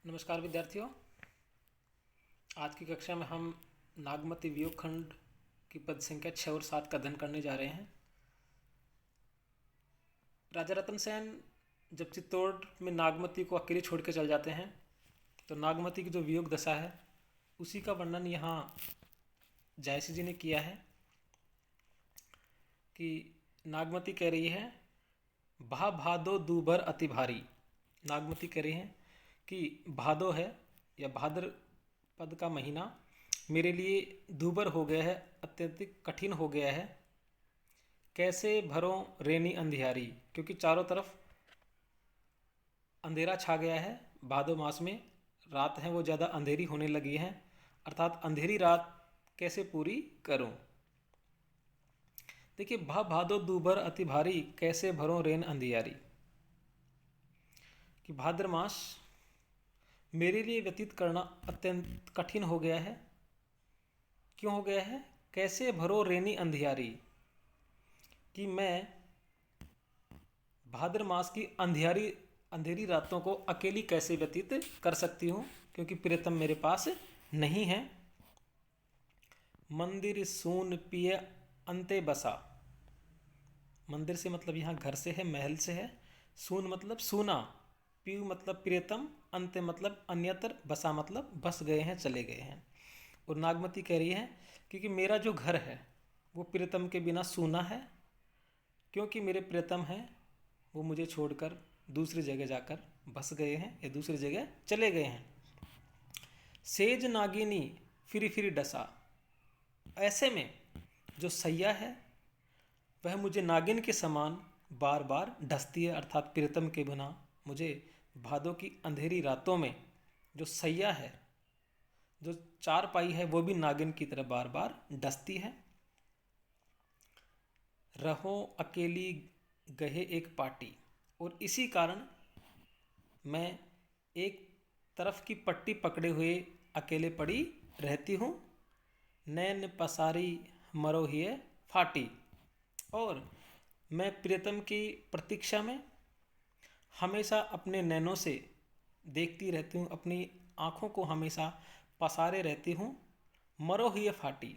नमस्कार विद्यार्थियों। आज की कक्षा में हम नागमती वियोग खंड की पद संख्या 6 और 7 का अध्ययन करने जा रहे हैं। राजा रतन सेन जब चित्तौड़ में नागमती को अकेले छोड़ के चल जाते हैं तो नागमती की जो वियोग दशा है उसी का वर्णन यहाँ जायसी जी ने किया है कि नागमती कह रही है, भा भादो दूभर अति भारी। नागमती कह रही है कि भादो है या भाद्रपद का महीना मेरे लिए दूभर हो गया है, अत्यधिक कठिन हो गया है। कैसे भरों रेनी अंधियारी, क्योंकि चारों तरफ अंधेरा छा गया है। भादो मास में रात है वो ज़्यादा अंधेरी होने लगी है, अर्थात अंधेरी रात कैसे पूरी करूं। देखिए, भा भादो दूभर अति भारी, कैसे भरों रेन अंधियारी, कि भाद्र मास मेरे लिए व्यतीत करना अत्यंत कठिन हो गया है। क्यों हो गया है? कैसे भरो रेनी अंधियारी, कि मैं भाद्र मास की अंधेरी रातों को अकेली कैसे व्यतीत कर सकती हूँ, क्योंकि प्रियतम मेरे पास नहीं है। मंदिर सून पिय अंते बसा, मंदिर से मतलब यहाँ घर से है, महल से है। सून मतलब सूना, पीयू मतलब प्रियतम, अंत मतलब अन्यत्र, बसा मतलब बस गए हैं, चले गए हैं। और नागमती कह रही है क्योंकि मेरा जो घर है वो प्रियतम के बिना सूना है, क्योंकि मेरे प्रियतम हैं वो मुझे छोड़कर दूसरी जगह जाकर बस गए हैं या दूसरी जगह चले गए हैं। सेज नागिनी फिरी फिरी डसा, ऐसे में जो सैया है वह मुझे नागिन के समान बार बार डसती है, अर्थात प्रियतम के बिना मुझे भादों की अंधेरी रातों में जो सैया है, जो चारपाई है, वो भी नागिन की तरह बार बार डसती है। रहो अकेली गहे एक पाटी, और इसी कारण मैं एक तरफ की पट्टी पकड़े हुए अकेले पड़ी रहती हूँ। नैन पसारी मरो हिए फाटी, और मैं प्रियतम की प्रतीक्षा में हमेशा अपने नैनों से देखती रहती हूँ, अपनी आँखों को हमेशा पसारे रहती हूँ। मरो हिए फाटी,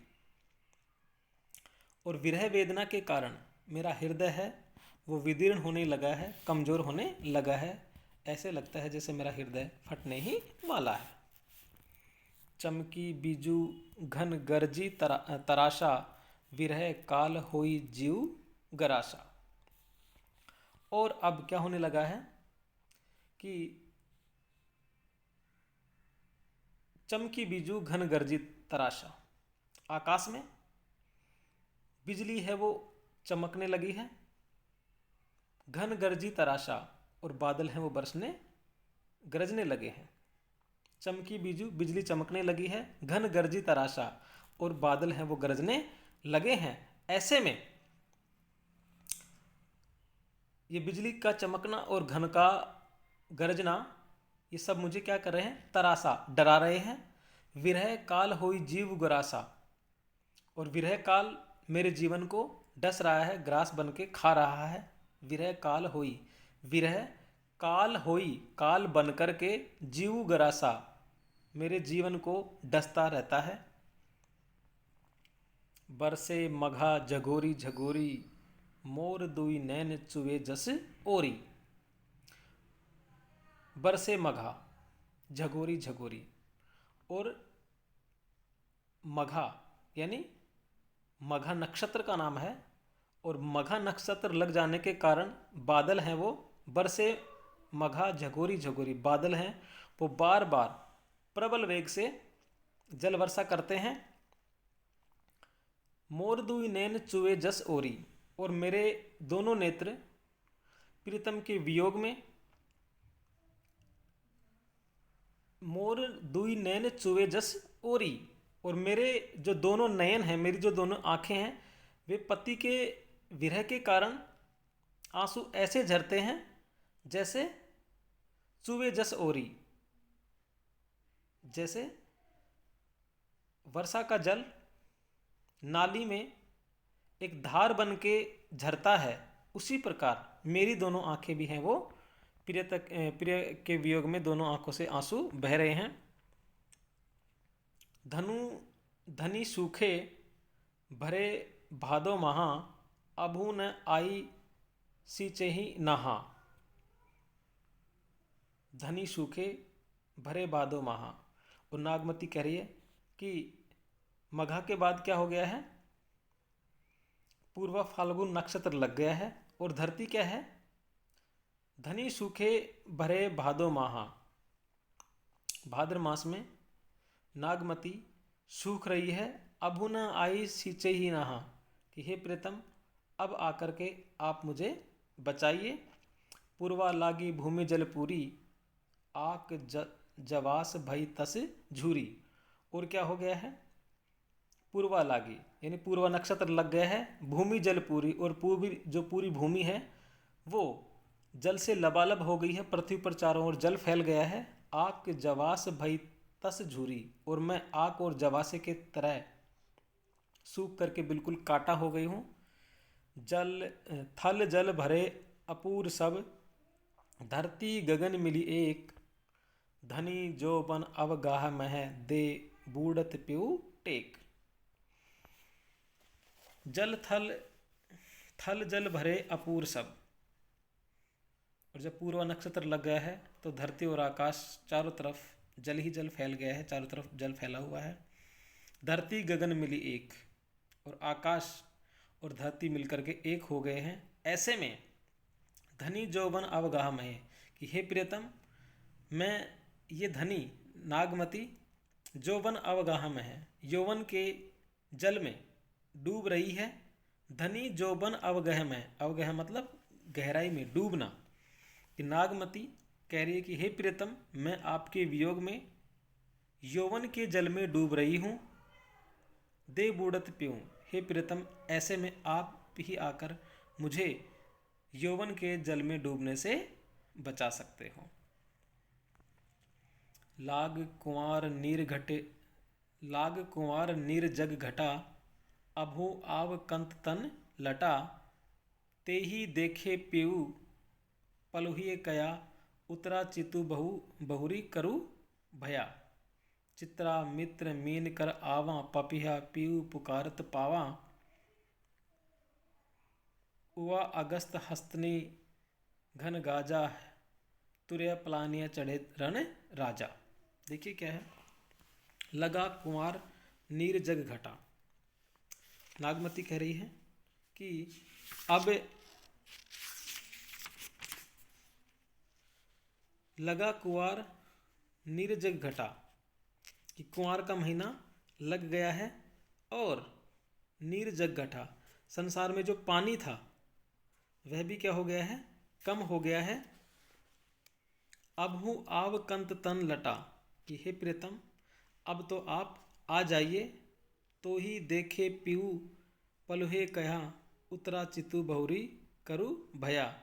और विरह वेदना के कारण मेरा हृदय है वो विदीर्ण होने लगा है, कमज़ोर होने लगा है। ऐसे लगता है जैसे मेरा हृदय फटने ही वाला है। चमकी बीजू घन गरजी तराशा, विरह काल होई जीव गराशा। और अब क्या होने लगा है कि चमकी बीजू घन गरजी तराशा, आकाश में बिजली है वो चमकने लगी है। घन गरजी तराशा, और बादल हैं वो बरसने गरजने लगे हैं। चमकी बीजू, बिजली चमकने लगी है। घन गरजी तराशा, और बादल हैं वो गरजने लगे हैं। ऐसे में ये बिजली का चमकना और घन का गरजना, ये सब मुझे क्या कर रहे हैं? तरासा, डरा रहे हैं। विरह काल होई जीव ग्रासा, और विरह काल मेरे जीवन को डस रहा है, ग्रास बन के खा रहा है। विरह काल होई, विरह काल होई, काल बन कर के जीव ग्रासा मेरे जीवन को डसता रहता है। बरसे मघा झगोरी झगोरी, मोर दुई नैन चुवे जस ओरी। बरसे मघा, झगोरी झगोरी, और मघा यानी मघा नक्षत्र का नाम है, और मघा नक्षत्र लग जाने के कारण बादल हैं वो बरसे मघा झगोरी झगोरी, बादल हैं वो बार बार प्रबल वेग से जल वर्षा करते हैं। मोर दुई नैन चुवे जस ओरी, और मेरे दोनों नेत्र प्रीतम के वियोग में, मोर दुई नैन चुवे जस ओरी, और मेरे जो दोनों नयन हैं, मेरी जो दोनों आँखें हैं, वे पति के विरह के कारण आंसू ऐसे झरते हैं जैसे चुवे जस ओरी, जैसे वर्षा का जल नाली में एक धार बन के झरता है, उसी प्रकार मेरी दोनों आंखें भी हैं वो प्रिय के वियोग में दोनों आंखों से आंसू बह रहे हैं। धनी सूखे भरे भादो महा, अभू न आई सिंचहि नहा। धनी सूखे भरे भादो महा। और नागमती कह रही है कि मघा के बाद क्या हो गया है, पूर्वा फाल्गुन नक्षत्र लग गया है। और धरती क्या है, धनी सूखे भरे भादो माहा। भाद्र मास में नागमती सूख रही है। अभु न आई सींचे ही नहा, कि हे प्रीतम अब आकर के आप मुझे बचाइए। पूर्वा लागी भूमि जल पूरी, आक जवास भई तस झूरी। और क्या हो गया है, पूर्वा लागी यानी पूर्वा नक्षत्र लग गया है, भूमि जल पूरी, और पूर्वी जो पूरी भूमि है वो जल से लबालब हो गई है, पृथ्वी पर चारों ओर जल फैल गया है। आक जवास भई तस झूरी, और मैं आक और जवासे के तरह सूख करके बिल्कुल काटा हो गई हूँ। थल जल भरे अपूर सब, धरती गगन मिली एक। धनी जो बन अवगाह मह, दे बूढ़त प्यू टेक। थल जल भरे अपूर सब। और जब पूर्वा नक्षत्र लग गया है तो धरती और आकाश चारों तरफ जल ही जल फैल गया है, चारों तरफ जल फैला हुआ है। धरती गगन मिली एक, और आकाश और धरती मिलकर के एक हो गए हैं। ऐसे में धनी जौवन अवगाह में, कि हे प्रियतम मैं ये धनी नागमती जौवन अवगाह में है, यौवन के जल में डूब रही है। धनी जौवन अवगह में, अवगह मतलब गहराई में डूबना। कि नागमती कह रही है कि हे प्रियतम मैं आपके वियोग में यौवन के जल में डूब रही हूँ। दे बूढ़त प्यूं, हे प्रियतम ऐसे में आप ही आकर मुझे यौवन के जल में डूबने से बचा सकते हो। लाग कुंवर नीर जग घटा, अभू आव कंत तन लटा। ते ही देखे पीऊ पलुहिए कया, उतरा चितु बहुरी करु भया। चित्रा मित्र मीन कर आवा, पपिहा पीऊ पुकारत पावा। उवा अगस्त हस्तनी घन गाजा, तुरय पलानिया चढ़े रण राजा। देखिए क्या है, लगा कुंवर नीर जग घटा। नागमती कह रही है कि अब लगा कुंवर नीर जग घटा, कि कुंवर का महीना लग गया है और नीर जग घटा, संसार में जो पानी था वह भी क्या हो गया है, कम हो गया है। अब हूँ आव कंत तन लटा, कि हे प्रियतम अब तो आप आ जाइए। तो ही देखे पीऊ पलुहे कहा, उतरा चितु बहुरी करु भया।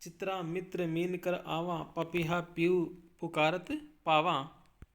चित्रा मित्र मीन कर आवा, पपिहा पीऊ पुकारत पावा।